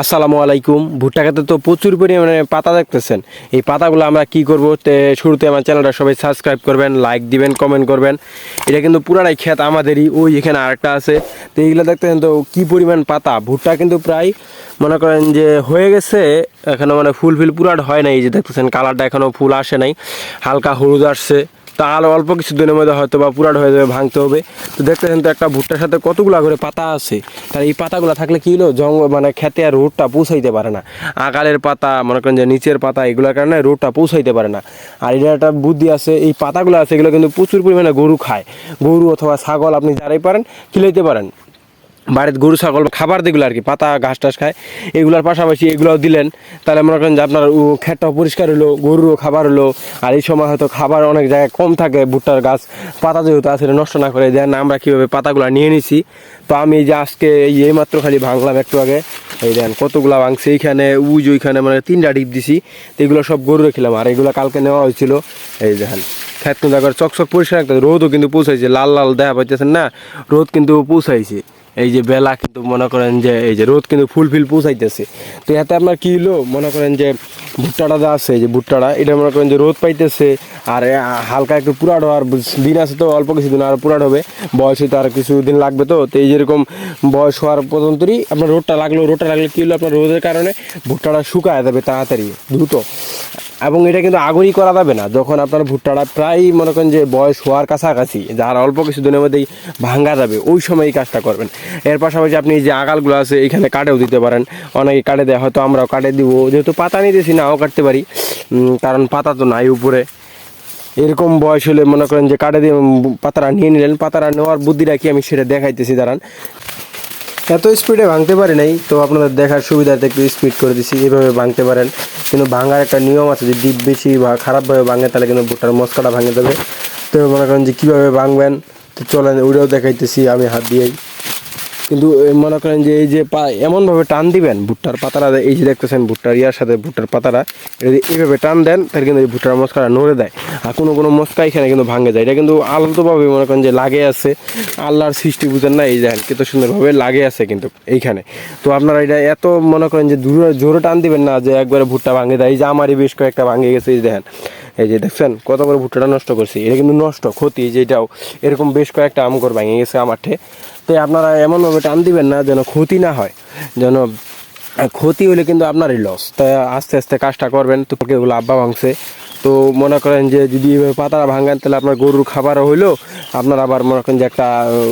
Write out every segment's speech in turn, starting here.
আসসালামু আলাইকুম। ভুট্টা খেতে তো প্রচুর পরিমাণে পাতা দেখতেছেন। এই পাতাগুলো আমরা কি করব, শুরুতে আমার চ্যানেলটা সবাই সাবস্ক্রাইব করবেন, লাইক দিবেন, কমেন্ট করবেন। এটা কিন্তু পুরাটাই ক্ষেত আমাদেরই, ওই এখানে আরেকটা আছে। তো এইগুলো দেখতেছেন তো কি পরিমাণ পাতা। ভুট্টা কিন্তু প্রায় মনে করেন যে হয়ে গেছে, এখনও মানে ফুল পুরাট হয় নাই। এই যে দেখতেছেন কালারটা এখনও ফুল আসে নাই, হালকা হলুদ আসছে। তাহলে অল্প কিছু দিনের মধ্যে হয়তো বা পুরাট হয়ে যাবে, ভাঙতে হবে। তো দেখতেছেন তো একটা ভুট্টার সাথে কতগুলা করে পাতা আছে। তার এই পাতাগুলো থাকলে কি হলো, মানে খেতে আর রোদটা পৌঁছাইতে পারে না। আগালের পাতা মনে করেন যে নিচের পাতা, এগুলোর কারণে রোদটা পৌঁছাইতে পারে না। আর এটা একটা বুদ্ধি আছে, এই পাতাগুলো আছে এগুলো কিন্তু প্রচুর পরিমাণে গরু খায়। গরু অথবা ছাগল আপনি যারাই পারেন খিলাইতে পারেন। বাড়িতে গরু ছাগল খাবার যেগুলো আর কি, পাতা ঘাস টাস খায়, এগুলোর পাশাপাশি এগুলোও দিলেন, তাহলে মনে করেন যে আপনার ক্ষেতটাও পরিষ্কার হলো, গরুরও খাবার হলো। আর এই সময় হয়তো খাবার অনেক জায়গায় কম থাকে, ভুট্টার গাছ পাতা যেহেতু আছে নষ্ট না করে দেন। আমরা কীভাবে পাতাগুলো নিয়ে নিছি, তো আমি এই যে আজকে এইমাত্র খালি ভাঙলাম একটু আগে। এই দেন কতগুলা ভাঙছে এইখানে, ওইখানে মানে 3টা ডিপ দিছি। তো এগুলো সব গরুরে খেলাম, আর এগুলো কালকে নেওয়া হয়েছিল। এই দেখেন ক্ষেত কিন্তু একবার চকচক পরিষ্কার একটা, রোদও কিন্তু পৌঁছাইছে, লাল লাল দেখা পাইতেছেন না, রোদ কিন্তু পৌঁছাইছে। এই যে বেলা কিন্তু মনে করেন যে এই যে রোদ কিন্তু ফুল পৌঁছাইতেছে। তো এতে আপনার কী হলো, মনে করেন যে ভুট্টাটা যা আছে, যে ভুট্টাটা এটা মনে করেন যে রোদ পাইতেছে। আর হালকা একটু পুরাট হওয়ার দিন আছে, তো অল্প কিছুদিন আর পুরাট হবে, বয়স হইতে আর কিছুদিন লাগবে। তো এই যেরকম বয়স হওয়ার পর্যন্তই আপনার রোদটা লাগলে কী হলো, আপনার রোদের কারণে ভুট্টাটা শুকায় যাবে তাড়াতাড়ি দ্রুত। এবং এটা কিন্তু আগরই করা যাবে না, যখন আপনার ভুট্টাটা প্রায় মনে করেন যে বয়স হওয়ার কাছাকাছি, যার অল্প কিছু দিনের মধ্যেই ভাঙ্গা যাবে, ওই সময় এই কাজটা করবেন। এর পাশাপাশি আপনি যে আগালগুলো আছে এখানে কাটেও দিতে পারেন, অনেকে কাটে দেয়, হয়তো আমরাও কাটে দিব, যেহেতু পাতা নিতেছি নাও কাটতে পারি, কারণ পাতা তো নাই উপরে। এরকম বয়স হলে মনে করেন যে কাটে দিয়ে পাতাটা নিয়ে নিলেন। পাতাটা নেওয়ার বুদ্ধিটা কি আমি সেটা দেখাইতেছি, দাঁড়ান। এত স্পিডে ভাঙতে পারি নাই, তো আপনাদের দেখার সুবিধাতে একটু স্পিড করে দিচ্ছি। এইভাবে ভাঙতে পারেন, কিন্তু ভাঙার একটা নিয়ম আছে, যদি ডিপ বেশি বা খারাপভাবে ভাঙে তাহলে কিন্তু ভুট্টার মশকাটা ভাঙে দেবে। তো মনে করেন যে কীভাবে ভাঙবেন, তো চলেন ওইটাও দেখাইতেছি আমি হাত দিয়েই। কিন্তু মনে করেন যে এই যে এমনভাবে টান দিবেন ভুট্টার পাতাটা, এই যে দেখতেছেন ভুট্টার ইয়ার সাথে ভুট্টার পাতাটা, এটা যদি এইভাবে টান দেন তাহলে কিন্তু এই ভুট্টার মশকাটা নড়ে দেয়। আর কোনো মশকা এখানে কিন্তু ভাঙে যায়। এটা কিন্তু আলতোভাবে মনে করেন যে লাগে আছে, আল্লাহর সৃষ্টি বুঝেন না, এই দেখেন কত সুন্দরভাবে লাগে আছে কিন্তু এইখানে। তো আপনারা এটা এত মনে করেন যে জোরে টান দিবেন না যে একবারে ভুট্টা ভাঙে দেয়। এই যে আমারই বেশ কয়েকটা ভাঙে গেছে, এই দেখেন, এই যে দেখছেন কত করে ভুট্টাটা নষ্ট করছি। এটা কিন্তু নষ্ট ক্ষতি, যেটাও এরকম বেশ কয়েকটা আমগর ভেঙে গেছে আমার ঠে। তো আপনারা এমনভাবে টান দিবেন না যেন ক্ষতি না হয়, যেন ক্ষতি হলে কিন্তু আপনারই লস। তাই আস্তে আস্তে কাজটা করবেন। তো এগুলো আব্বা ভাঙছে, তো মনে করেন যে যদি পাতাটা ভাঙেন তাহলে আপনার গরুর খাবারও হইলো, আপনার আবার মনে করেন যে একটা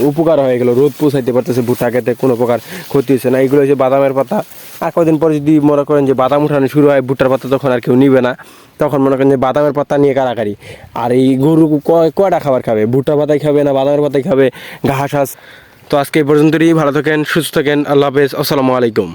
উপকার হয়ে গেলো, রোদ পৌঁছাইতে পারতেছে, ভুট্টা খেতে কোনো প্রকার ক্ষতি হচ্ছে না। এইগুলো হচ্ছে বাদামের পাতা। আর কদিন পরে যদি মনে করেন যে বাদাম উঠানো শুরু হয় ভুট্টার পাতা, তখন আর কেউ নিবে না, তখন মনে করেন যে বাদামের পাতা নিয়ে কারাকারি। আর এই গরু কয়টা খাবার খাবে, ভুট্টার পাতাই খাবে না বাদামের পাতাই খাবে, ঘাস। তো আজকে এই পর্যন্তই, ভালো থাকেন, সুস্থ থাকেন, আল্লাহ হাফেজ, আসসালামু আলাইকুম।